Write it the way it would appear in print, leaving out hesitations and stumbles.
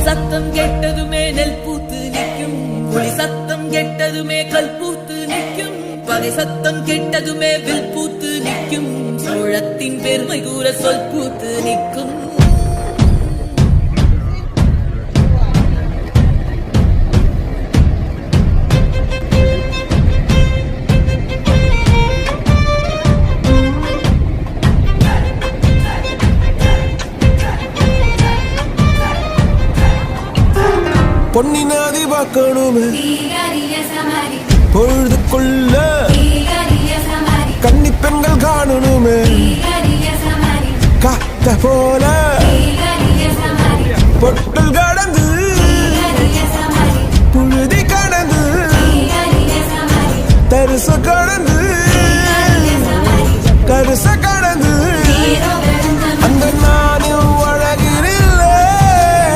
சத்தம் கெட்டதுமே நெல் பூத்து நிற்கும், புலி சத்தம் கெட்டதுமே கல் பூத்து நிற்கும், பகை சத்தம் கெட்டதுமே வில் பூத்து நிற்கும், சோழத்தின் பெருமை கூற சொல் பூத்து நிற்கும். பொன்னினாதி பார்க்கணுமே பொழுதுக்குள்ள கன்னி பெண்கள் காணணுமே காத்த போல பொட்டல் கடந்து